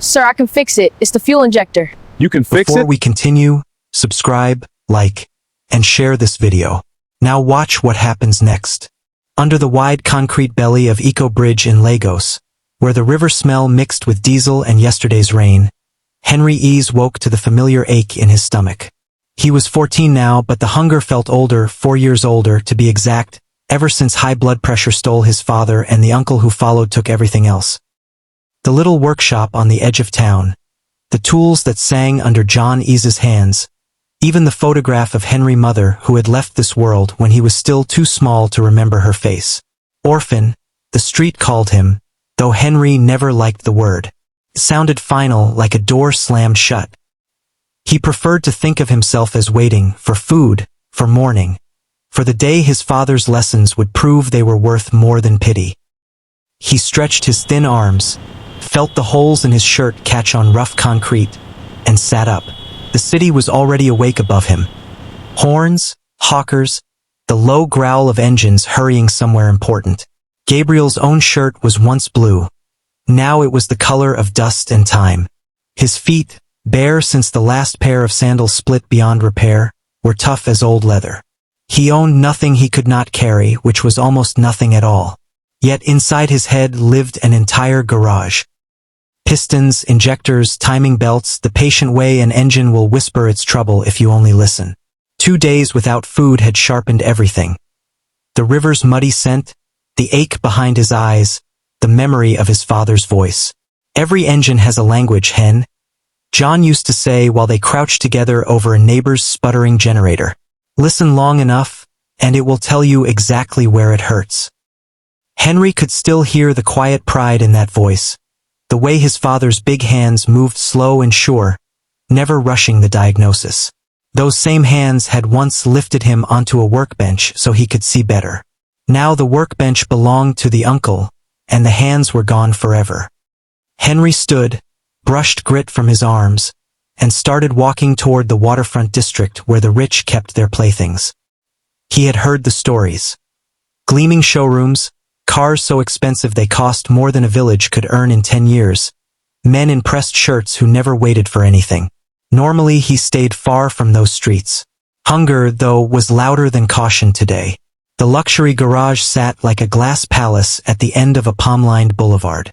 Sir, I can fix it. It's the fuel injector. You can fix Before it? we continue, subscribe, like, and share this video. Now watch what happens next. Under the wide concrete belly of EcoBridge in Lagos, where the river smell mixed with diesel and yesterday's rain, Henry Ease woke to the familiar ache in his stomach. He was 14 now, but the hunger felt older, 4 years older, to be exact, ever since high blood pressure stole his father and the uncle who followed took everything else. The little workshop on the edge of town, the tools that sang under John Ease's hands, even the photograph of Henry's mother who had left this world when he was still too small to remember her face. Orphan, the street called him, though Henry never liked the word. It sounded final, like a door slammed shut. He preferred to think of himself as waiting for food, for morning, for the day his father's lessons would prove they were worth more than pity. He stretched his thin arms, felt the holes in his shirt catch on rough concrete, and sat up. The city was already awake above him. Horns, hawkers, the low growl of engines hurrying somewhere important. Gabriel's own shirt was once blue. Now it was the color of dust and time. His feet, bare since the last pair of sandals split beyond repair, were tough as old leather. He owned nothing he could not carry, which was almost nothing at all. Yet inside his head lived an entire garage. Pistons, injectors, timing belts, the patient way an engine will whisper its trouble if you only listen. 2 days without food had sharpened everything. The river's muddy scent, the ache behind his eyes, the memory of his father's voice. Every engine has a language, Hen, John used to say while they crouched together over a neighbor's sputtering generator. Listen long enough, and it will tell you exactly where it hurts. Henry could still hear the quiet pride in that voice, the way his father's big hands moved slow and sure, never rushing the diagnosis. Those same hands had once lifted him onto a workbench so he could see better. Now the workbench belonged to the uncle, and the hands were gone forever. Henry stood, brushed grit from his arms, and started walking toward the waterfront district where the rich kept their playthings. He had heard the stories. Gleaming showrooms, cars so expensive they cost more than a village could earn in 10 years, men in pressed shirts who never waited for anything. Normally he stayed far from those streets. Hunger, though, was louder than caution today. The luxury garage sat like a glass palace at the end of a palm-lined boulevard.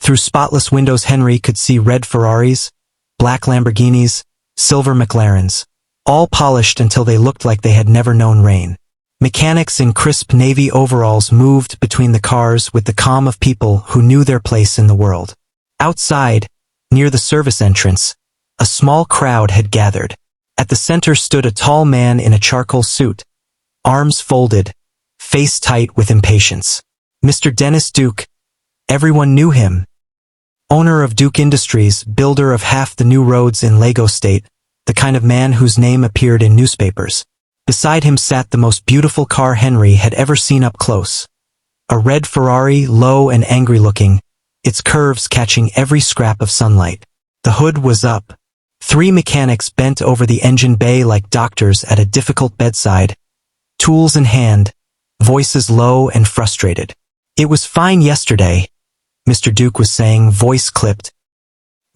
Through spotless windows Henry could see red Ferraris, black Lamborghinis, silver McLarens, all polished until they looked like they had never known rain. Mechanics in crisp navy overalls moved between the cars with the calm of people who knew their place in the world. Outside, near the service entrance, a small crowd had gathered. At the center stood a tall man in a charcoal suit, arms folded, face tight with impatience. Mr. Dennis Duke. Everyone knew him. Owner of Duke Industries, builder of half the new roads in Lagos State, the kind of man whose name appeared in newspapers. Beside him sat the most beautiful car Henry had ever seen up close. A red Ferrari, low and angry-looking, its curves catching every scrap of sunlight. The hood was up. 3 mechanics bent over the engine bay like doctors at a difficult bedside, tools in hand, voices low and frustrated. It was fine yesterday, Mr. Duke was saying, voice clipped.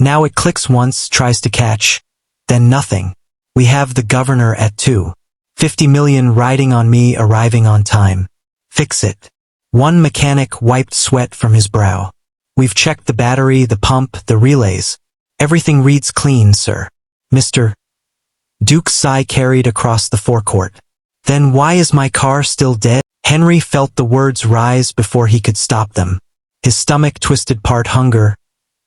Now it clicks once, tries to catch, then nothing. We have the governor at 2. 50 million riding on me arriving on time. Fix it. One mechanic wiped sweat from his brow. We've checked the battery, the pump, the relays. Everything reads clean, sir. Mr. Duke's sigh carried across the forecourt. Then why is my car still dead? Henry felt the words rise before he could stop them. His stomach twisted, part hunger,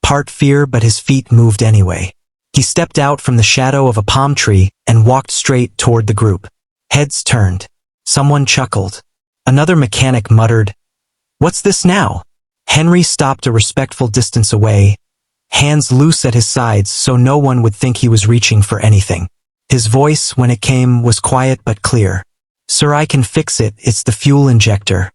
part fear, but his feet moved anyway. He stepped out from the shadow of a palm tree and walked straight toward the group. Heads turned. Someone chuckled. Another mechanic muttered, "What's this now?" Henry stopped a respectful distance away, hands loose at his sides so no one would think he was reaching for anything. His voice, when it came, was quiet but clear. "Sir, I can fix it. It's the fuel injector.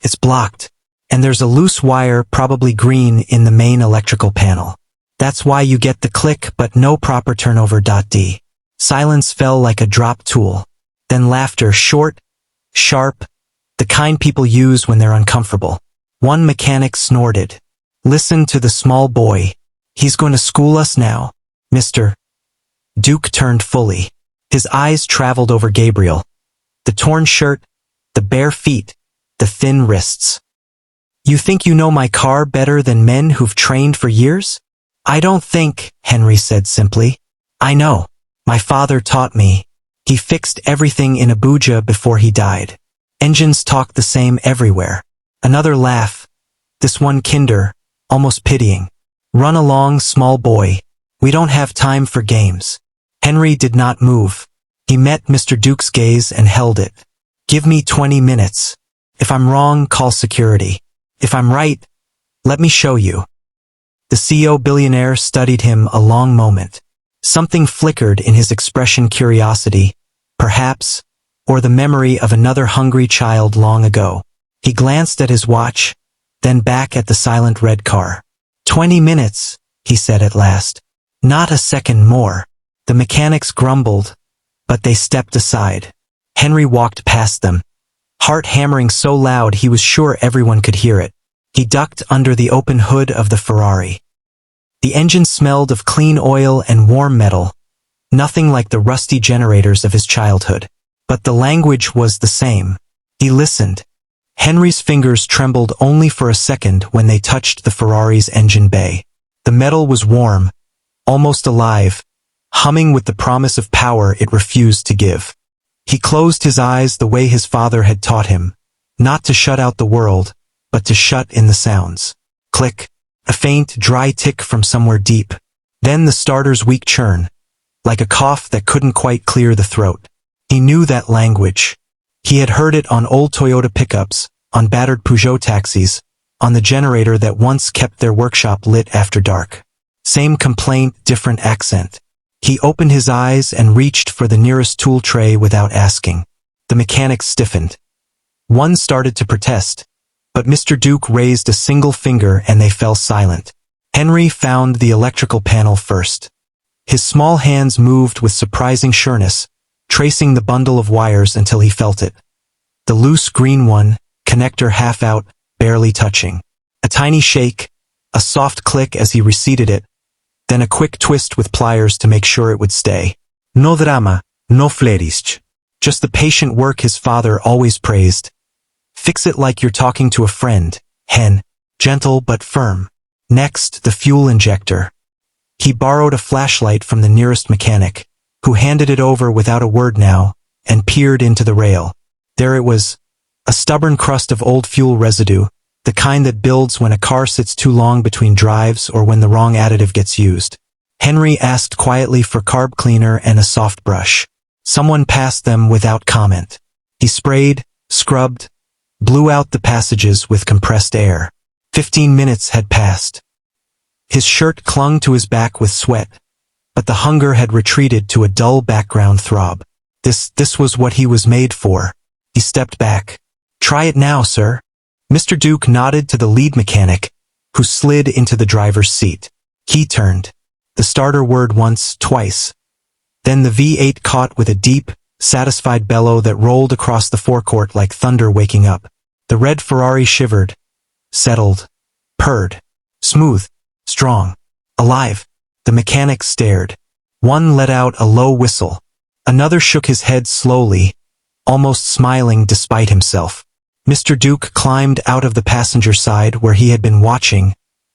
It's blocked. And there's a loose wire, probably green, in the main electrical panel. That's why you get the click but no proper turnover. D." Silence fell like a dropped tool. Then laughter, short, sharp, the kind people use when they're uncomfortable. One mechanic snorted. "Listen to the small boy. He's going to school us now, Mr. Duke turned fully. His eyes traveled over Gabriel. The torn shirt, the bare feet, the thin wrists. You think you know my car better than men who've trained for years? I don't think, Henry said simply. I know. My father taught me. He fixed everything in Abuja before he died. Engines talk the same everywhere. Another laugh. This one kinder, almost pitying. Run along, small boy. We don't have time for games. Henry did not move. He met Mr. Duke's gaze and held it. Give me 20 minutes. If I'm wrong, call security. If I'm right, let me show you. The CEO billionaire studied him a long moment. Something flickered in his expression, curiosity, perhaps, or the memory of another hungry child long ago. He glanced at his watch, then back at the silent red car. 20 minutes, he said at last. Not a second more. The mechanics grumbled, but they stepped aside. Henry walked past them, heart hammering so loud he was sure everyone could hear it. He ducked under the open hood of the Ferrari. The engine smelled of clean oil and warm metal, nothing like the rusty generators of his childhood. But the language was the same. He listened. Henry's fingers trembled only for a second when they touched the Ferrari's engine bay. The metal was warm, almost alive, humming with the promise of power it refused to give. He closed his eyes the way his father had taught him, not to shut out the world, but to shut in the sounds. Click, a faint, dry tick from somewhere deep. Then the starter's weak churn, like a cough that couldn't quite clear the throat. He knew that language. He had heard it on old Toyota pickups, on battered Peugeot taxis, on the generator that once kept their workshop lit after dark. Same complaint, different accent. He opened his eyes and reached for the nearest tool tray without asking. The mechanics stiffened. One started to protest, but Mr. Duke raised a single finger and they fell silent. Henry found the electrical panel first. His small hands moved with surprising sureness, tracing the bundle of wires until he felt it. The loose green one, connector half out, barely touching. A tiny shake, a soft click as he reseated it, then a quick twist with pliers to make sure it would stay. No drama, no flerisc. Just the patient work his father always praised. Fix it like you're talking to a friend, Hen. Gentle but firm. Next, the fuel injector. He borrowed a flashlight from the nearest mechanic, who handed it over without a word now, and peered into the rail. There it was, a stubborn crust of old fuel residue, the kind that builds when a car sits too long between drives or when the wrong additive gets used. Henry asked quietly for carb cleaner and a soft brush. Someone passed them without comment. He sprayed, scrubbed, blew out the passages with compressed air. 15 minutes had passed. His shirt clung to his back with sweat, but the hunger had retreated to a dull background throb. This was what he was made for. He stepped back. Try it now, sir. Mr. Duke nodded to the lead mechanic, who slid into the driver's seat. He turned. The starter whirred once, twice. Then the V8 caught with a deep, satisfied bellow that rolled across the forecourt like thunder waking up. The red Ferrari shivered, settled, purred. Smooth, strong, alive. The mechanics stared. One let out a low whistle. Another shook his head slowly, almost smiling despite himself. Mr. Duke climbed out of the passenger side where he had been watching,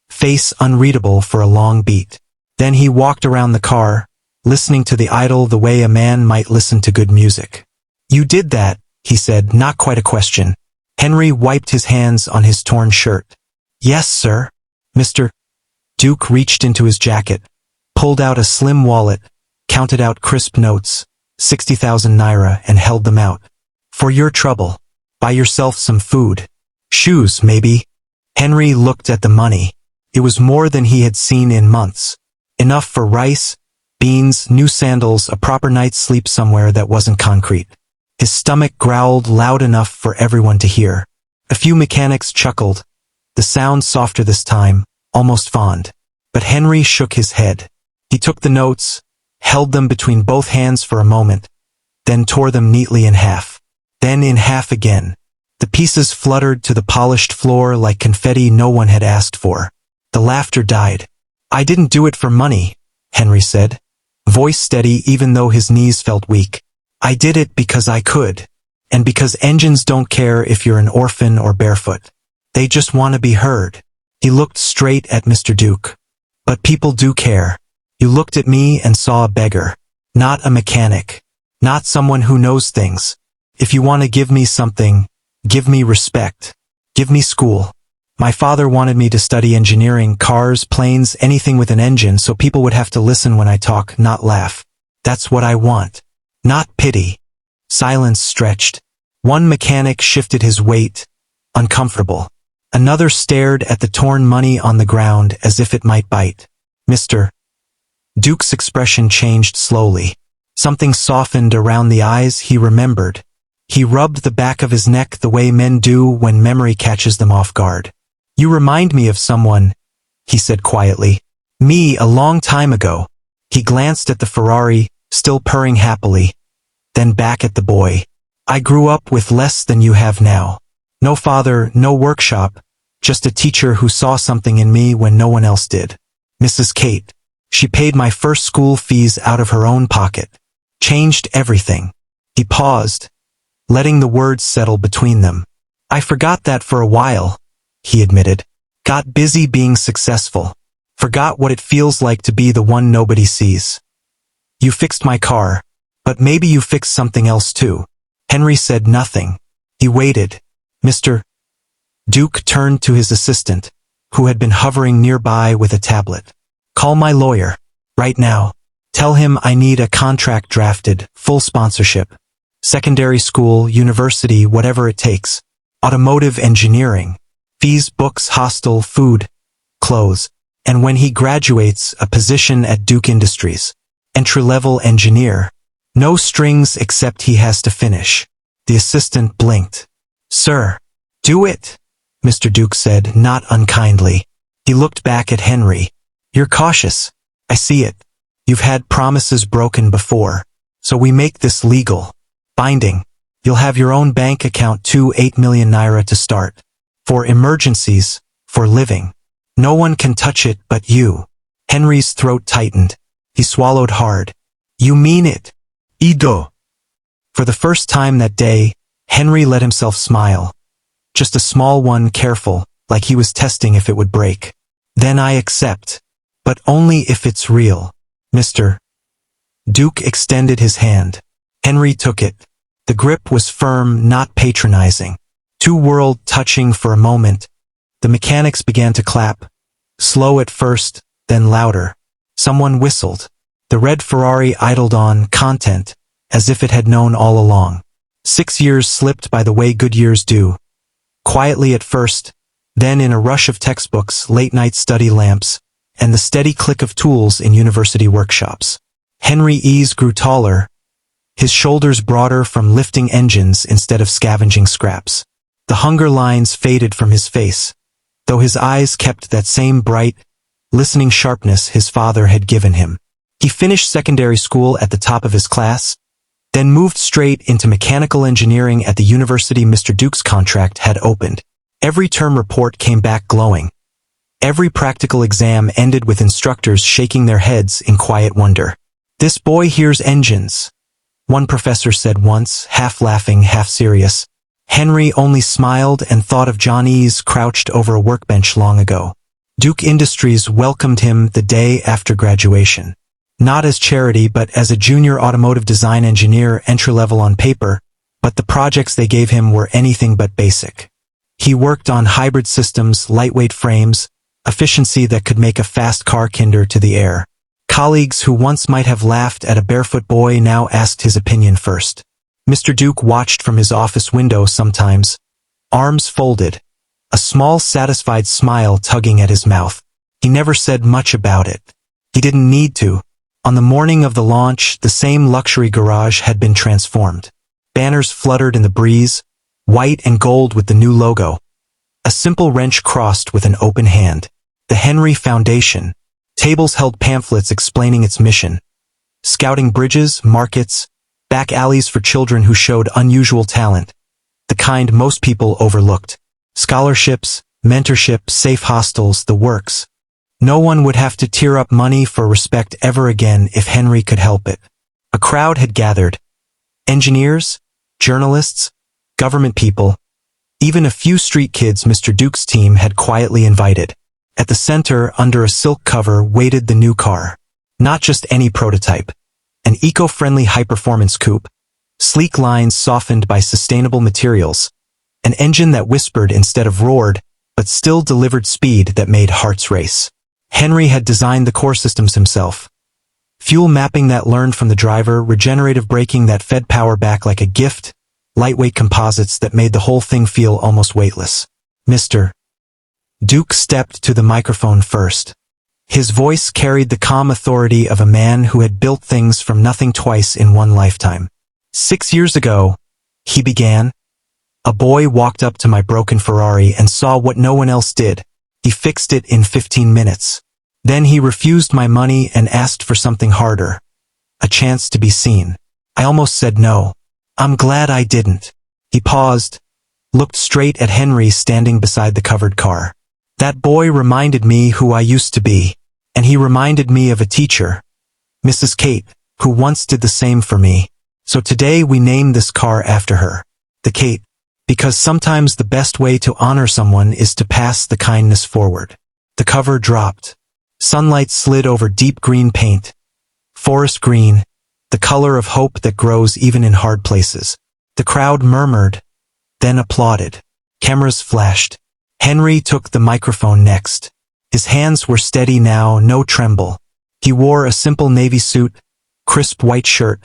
face unreadable for a long beat. Then he walked around the car, listening to the idle the way a man might listen to good music. You did that, he said, not quite a question. Henry wiped his hands on his torn shirt. Yes, sir. Mr. Duke reached into his jacket, pulled out a slim wallet, counted out crisp notes, 60,000 naira, and held them out. For your trouble. Buy yourself some food. Shoes, maybe. Henry looked at the money. It was more than he had seen in months. Enough for rice, beans, new sandals, a proper night's sleep somewhere that wasn't concrete. His stomach growled loud enough for everyone to hear. A few mechanics chuckled, the sound softer this time, almost fond. But Henry shook his head. He took the notes, held them between both hands for a moment, then tore them neatly in half. Then in half again. The pieces fluttered to the polished floor like confetti no one had asked for. The laughter died. I didn't do it for money, Henry said, voice steady even though his knees felt weak. I did it because I could. And because engines don't care if you're an orphan or barefoot. They just want to be heard. He looked straight at Mr. Duke. But people do care. You looked at me and saw a beggar. Not a mechanic. Not someone who knows things. If you want to give me something, give me respect. Give me school. My father wanted me to study engineering, cars, planes, anything with an engine so people would have to listen when I talk, not laugh. That's what I want. Not pity. Silence stretched. One mechanic shifted his weight, uncomfortable. Another stared at the torn money on the ground as if it might bite. Mr. Duke's expression changed slowly. Something softened around the eyes he remembered. He rubbed the back of his neck the way men do when memory catches them off guard. You remind me of someone, he said quietly. Me a long time ago. He glanced at the Ferrari, still purring happily. Then back at the boy. I grew up with less than you have now. No father, no workshop, just a teacher who saw something in me when no one else did. Mrs. Kate. She paid my first school fees out of her own pocket. Changed everything. He paused, letting the words settle between them. I forgot that for a while, he admitted. Got busy being successful. Forgot what it feels like to be the one nobody sees. You fixed my car. But maybe you fixed something else too. Henry said nothing. He waited. Mr. Duke turned to his assistant, who had been hovering nearby with a tablet. Call my lawyer. Right now. Tell him I need a contract drafted, full sponsorship. Secondary school, university, whatever it takes. Automotive engineering. Fees, books, hostel, food, clothes. And when he graduates, a position at Duke Industries. Entry-level engineer. No strings except he has to finish. The assistant blinked. Sir. Do it, Mr. Duke said, not unkindly. He looked back at Henry. You're cautious. I see it. You've had promises broken before. So we make this legal. Binding. You'll have your own bank account too, 8 million naira to start. For emergencies, for living. No one can touch it but you. Henry's throat tightened. He swallowed hard. You mean it? Ido. For the first time that day, Henry let himself smile. Just a small one, careful, like he was testing if it would break. Then I accept. But only if it's real. Mr. Duke extended his hand. Henry took it. The grip was firm, not patronizing. Two worlds touching for a moment. The mechanics began to clap. Slow at first, then louder. Someone whistled. The red Ferrari idled on, content, as if it had known all along. 6 years slipped by the way good years do. Quietly at first, then in a rush of textbooks, late-night study lamps, and the steady click of tools in university workshops. Henry Ease grew taller, his shoulders broader from lifting engines instead of scavenging scraps. The hunger lines faded from his face, though his eyes kept that same bright, listening sharpness his father had given him. He finished secondary school at the top of his class, then moved straight into mechanical engineering at the university Mr. Duke's contract had opened. Every term report came back glowing. Every practical exam ended with instructors shaking their heads in quiet wonder. This boy hears engines, one professor said once, half laughing, half serious. Henry only smiled and thought of John Ease crouched over a workbench long ago. Duke Industries welcomed him the day after graduation. Not as charity but as a junior automotive design engineer, entry-level on paper, but the projects they gave him were anything but basic. He worked on hybrid systems, lightweight frames, efficiency that could make a fast car kinder to the air. Colleagues who once might have laughed at a barefoot boy now asked his opinion first. Mr. Duke watched from his office window sometimes, arms folded, a small satisfied smile tugging at his mouth. He never said much about it. He didn't need to. On the morning of the launch, the same luxury garage had been transformed. Banners fluttered in the breeze, white and gold with the new logo. A simple wrench crossed with an open hand. The Henry Foundation. Tables held pamphlets explaining its mission. Scouting bridges, markets, back alleys for children who showed unusual talent. The kind most people overlooked. Scholarships, mentorship, safe hostels, the works. No one would have to tear up money for respect ever again if Henry could help it. A crowd had gathered. Engineers, journalists, government people, even a few street kids Mr. Duke's team had quietly invited. At the center, under a silk cover, waited the new car. Not just any prototype. An eco-friendly high-performance coupe, sleek lines softened by sustainable materials, an engine that whispered instead of roared, but still delivered speed that made hearts race. Henry had designed the core systems himself. Fuel mapping that learned from the driver, regenerative braking that fed power back like a gift, lightweight composites that made the whole thing feel almost weightless. Mr. Duke stepped to the microphone first. His voice carried the calm authority of a man who had built things from nothing twice in one lifetime. 6 years ago, he began. A boy walked up to my broken Ferrari and saw what no one else did. He fixed it in 15 minutes. Then he refused my money and asked for something harder. A chance to be seen. I almost said no. I'm glad I didn't. He paused, looked straight at Henry standing beside the covered car. That boy reminded me who I used to be, and he reminded me of a teacher, Mrs. Kate, who once did the same for me. So today we named this car after her, the Kate, because sometimes the best way to honor someone is to pass the kindness forward. The cover dropped. Sunlight slid over deep green paint. Forest green, the color of hope that grows even in hard places. The crowd murmured, then applauded. Cameras flashed. Henry took the microphone next. His hands were steady now, no tremble. He wore a simple navy suit, crisp white shirt,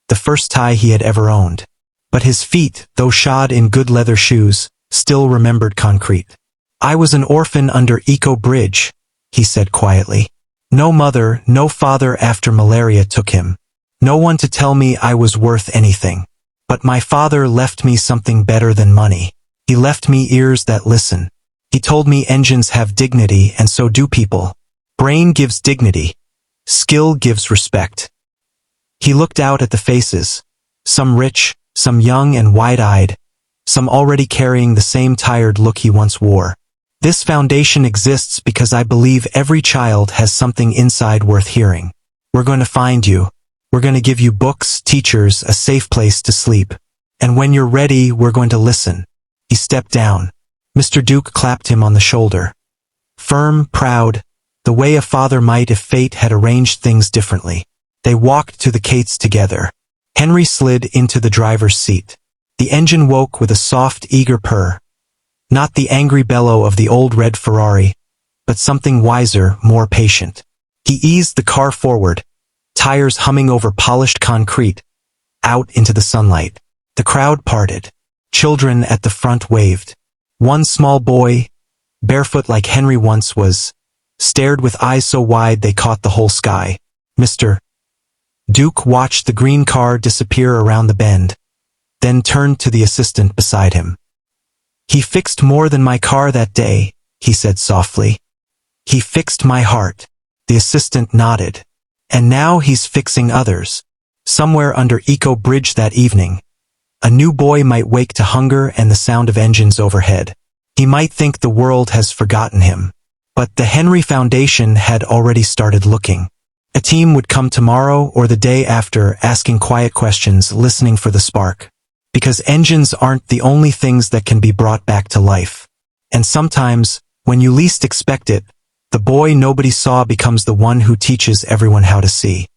the first tie he had ever owned. But his feet, though shod in good leather shoes, still remembered concrete. I was an orphan under EcoBridge, he said quietly. No mother, no father after malaria took him. No one to tell me I was worth anything. But my father left me something better than money. He left me ears that listen. He told me engines have dignity and so do people. Brain gives dignity. Skill gives respect. He looked out at the faces, some rich, some young and wide-eyed, some already carrying the same tired look he once wore. This foundation exists because I believe every child has something inside worth hearing. We're going to find you. We're going to give you books, teachers, a safe place to sleep. And when you're ready, we're going to listen. He stepped down. Mr. Duke clapped him on the shoulder. Firm, proud, the way a father might if fate had arranged things differently. They walked to the Kates together. Henry slid into the driver's seat. The engine woke with a soft, eager purr. Not the angry bellow of the old red Ferrari, but something wiser, more patient. He eased the car forward, tires humming over polished concrete, out into the sunlight. The crowd parted. Children at the front waved. One small boy, barefoot like Henry once was, stared with eyes so wide they caught the whole sky. Mr. Duke watched the green car disappear around the bend, then turned to the assistant beside him. He fixed more than my car that day, he said softly. He fixed my heart. The assistant nodded. And now he's fixing others. Somewhere under EcoBridge that evening, a new boy might wake to hunger and the sound of engines overhead. He might think the world has forgotten him. But the Henry Foundation had already started looking. A team would come tomorrow or the day after, asking quiet questions, listening for the spark. Because engines aren't the only things that can be brought back to life. And sometimes, when you least expect it, the boy nobody saw becomes the one who teaches everyone how to see.